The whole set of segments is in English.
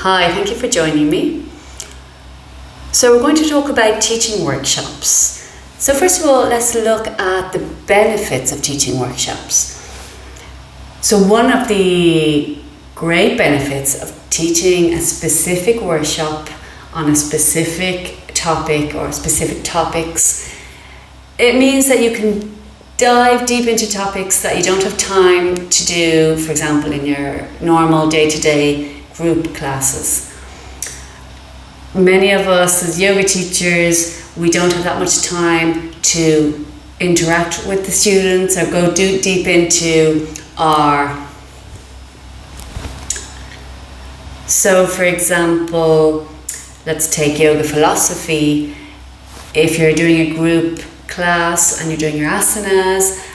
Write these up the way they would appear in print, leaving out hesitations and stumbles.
Hi, thank you for joining me. So we're going to talk about teaching workshops. So first of all, let's look at the benefits of teaching workshops. So one of the great benefits of teaching a specific workshop on a specific topic or specific topics, it means that you can dive deep into topics that you don't have time to do, for example, in your normal day-to-day group classes. Many of us as yoga teachers, we don't have that much time to interact with the students or go deep into our... So for example, let's take yoga philosophy. If you're doing a group class and you're doing your asanas,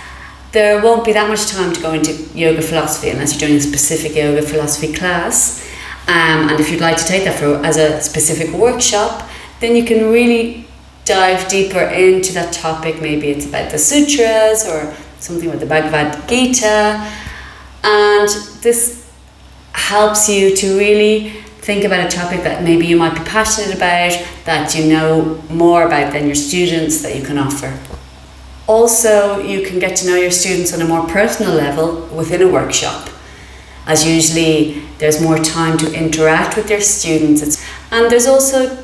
there won't be that much time to go into yoga philosophy unless you're doing a specific yoga philosophy class. And if you'd like to take that as a specific workshop, then you can really dive deeper into that topic. Maybe it's about the sutras or something with the Bhagavad Gita. And this helps you to really think about a topic that maybe you might be passionate about, that you know more about than your students, that you can offer. Also, you can get to know your students on a more personal level within a workshop, as usually there's more time to interact with your students. And there's also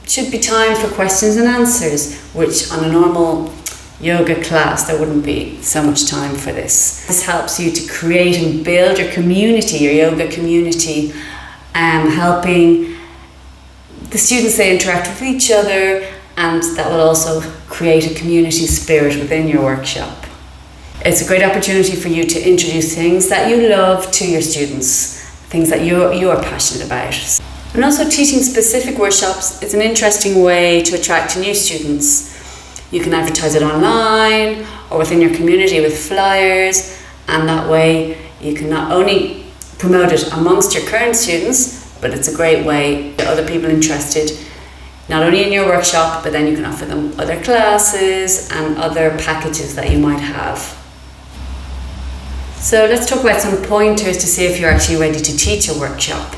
should be time for questions and answers, which on a normal yoga class there wouldn't be so much time for this. This helps you to create and build your community, your yoga community, helping the students, they interact with each other, and that will also create a community spirit within your workshop. It's a great opportunity for you to introduce things that you love to your students, things that you are passionate about. And also teaching specific workshops is an interesting way to attract new students. You can advertise it online or within your community with flyers, and that way you can not only promote it amongst your current students, but it's a great way to get other people interested, not only in your workshop, but then you can offer them other classes and other packages that you might have. So let's talk about some pointers to see if you're actually ready to teach a workshop.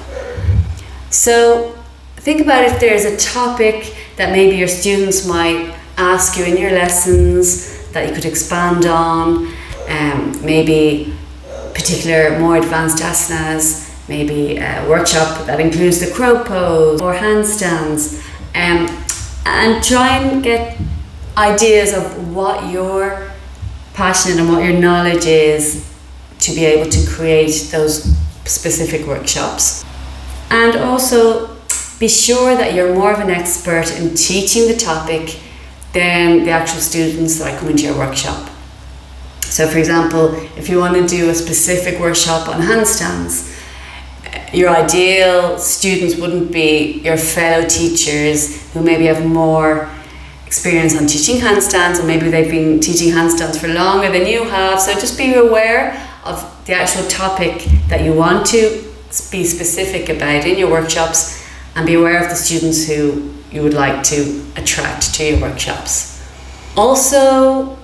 So think about if there's a topic that maybe your students might ask you in your lessons that you could expand on, maybe particular more advanced asanas, maybe a workshop that includes the crow pose or handstands, and try and get ideas of what your passion and what your knowledge is to be able to create those specific workshops. And also be sure that you're more of an expert in teaching the topic than the actual students that come into your workshop. So for example, if you want to do a specific workshop on handstands, your ideal students wouldn't be your fellow teachers who maybe have more experience on teaching handstands, or maybe they've been teaching handstands for longer than you have. So just be aware of the actual topic that you want to be specific about in your workshops, and be aware of the students who you would like to attract to your workshops. Also,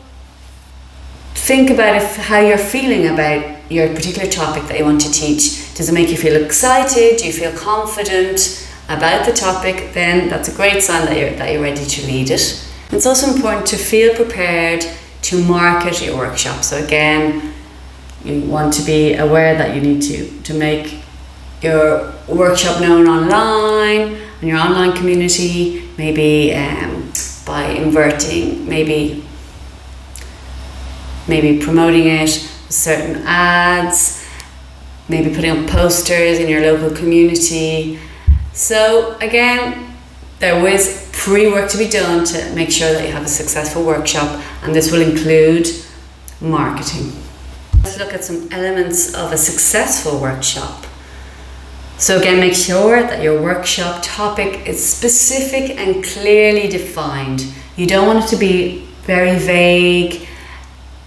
think about how you're feeling about your particular topic that you want to teach. Does it make you feel excited? Do you feel confident about the topic? Then that's a great sign that you're ready to lead it. It's also important to feel prepared to market your workshop. So again, you want to be aware that you need to make your workshop known online, in your online community, maybe by inverting, maybe promoting it with certain ads, maybe putting up posters in your local community. So again, there is pre-work to be done to make sure that you have a successful workshop, and this will include marketing. Let's look at some elements of a successful workshop. So again, make sure that your workshop topic is specific and clearly defined. You don't want it to be very vague.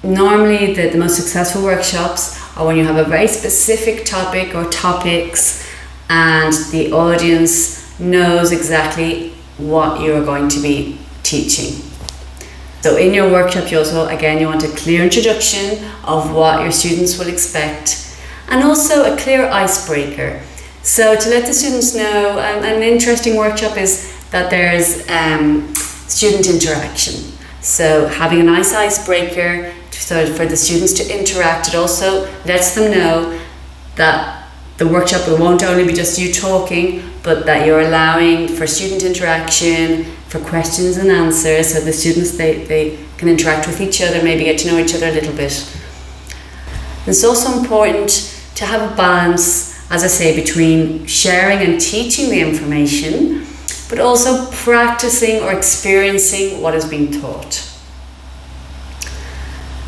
Normally the most successful workshops are when you have a very specific topic or topics and the audience knows exactly what you're going to be teaching. So in your workshop, you want a clear introduction of what your students will expect, and also a clear icebreaker. So to let the students know, an interesting workshop is that there's student interaction. So having a nice icebreaker so for the students to interact. It also lets them know that the workshop, it won't only be just you talking, but that you're allowing for student interaction, for questions and answers, so the students, they can interact with each other, maybe get to know each other a little bit. It's also important to have a balance, as I say, between sharing and teaching the information, but also practicing or experiencing what is being taught.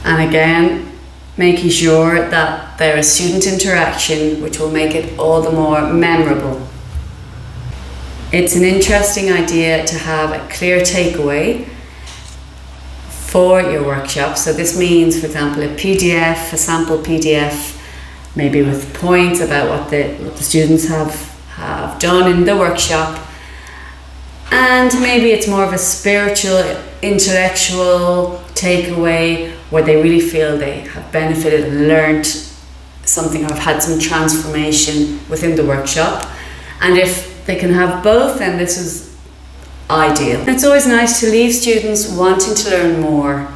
And again, making sure that there is student interaction, which will make it all the more memorable. It's an interesting idea to have a clear takeaway for your workshop. So this means, for example, a PDF, a sample PDF, maybe with points about what the students have done in the workshop. And maybe it's more of a spiritual, intellectual takeaway where they really feel they have benefited and learned something or have had some transformation within the workshop. And if they can have both, then this is ideal. It's always nice to leave students wanting to learn more.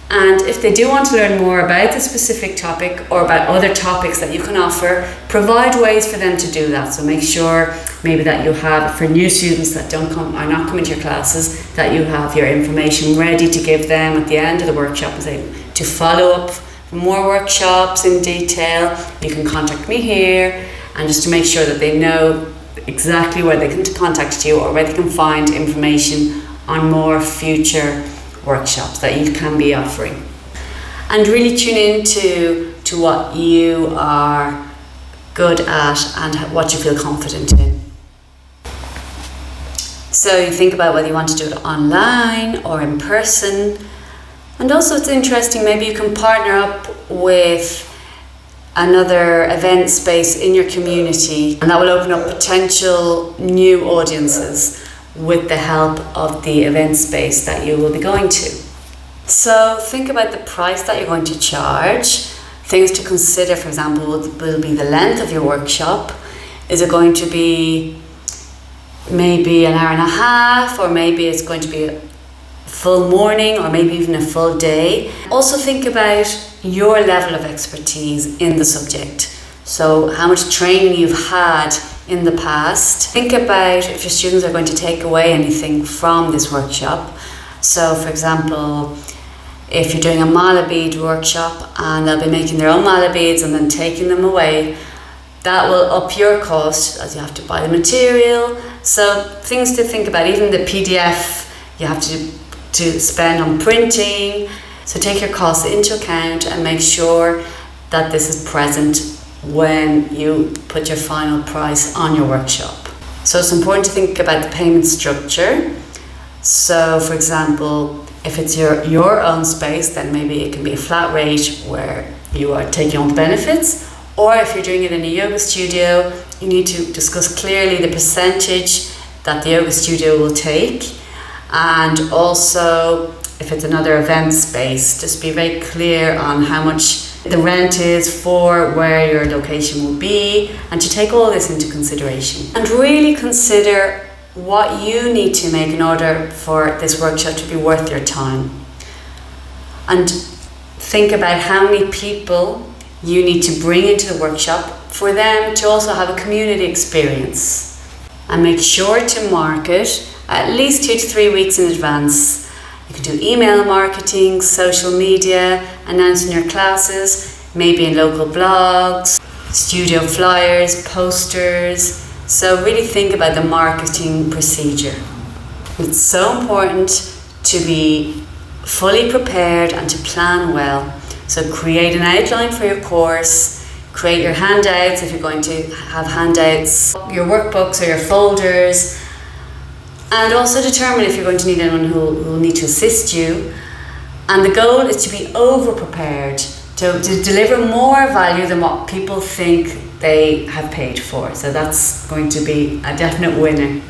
And if they do want to learn more about the specific topic or about other topics that you can offer, provide ways for them to do that. So make sure maybe that you have, for new students that are not coming to your classes, that you have your information ready to give them at the end of the workshop, to follow up for more workshops in detail. You can contact me here, and just to make sure that they know exactly where they can contact you or where they can find information on more future workshops that you can be offering. And really tune in to what you are good at and what you feel confident in. So you think about whether you want to do it online or in person. And also it's interesting, maybe you can partner up with another event space in your community, and that will open up potential new audiences with the help of the event space that you will be going to. So think about the price that you're going to charge. Things to consider, for example, will be the length of your workshop. Is it going to be maybe an hour and a half, or maybe it's going to be a full morning, or maybe even a full day? Also think about your level of expertise in the subject. So how much training you've had in the past. Think about if your students are going to take away anything from this workshop. So for example, if you're doing a mala bead workshop and they'll be making their own mala beads and then taking them away, that will up your cost as you have to buy the material. So things to think about, even the PDF you have to spend on printing. So take your costs into account and make sure that this is present when you put your final price on your workshop. So it's important to think about the payment structure. So for example, if it's your own space, then maybe it can be a flat rate where you are taking on the benefits. Or if you're doing it in a yoga studio, you need to discuss clearly the percentage that the yoga studio will take. And also, if it's another event space, just be very clear on how much the rent is for where your location will be, and to take all this into consideration. And really consider what you need to make in order for this workshop to be worth your time. And think about how many people you need to bring into the workshop for them to also have a community experience. And make sure to market at least 2 to 3 weeks in advance. You can do email marketing, social media, announcing your classes, maybe in local blogs, studio flyers, posters. So really think about the marketing procedure. It's so important to be fully prepared and to plan well. So create an outline for your course, create your handouts if you're going to have handouts, your workbooks or your folders, and also determine if you're going to need anyone who will need to assist you. And the goal is to be over-prepared, to deliver more value than what people think they have paid for. So that's going to be a definite winner.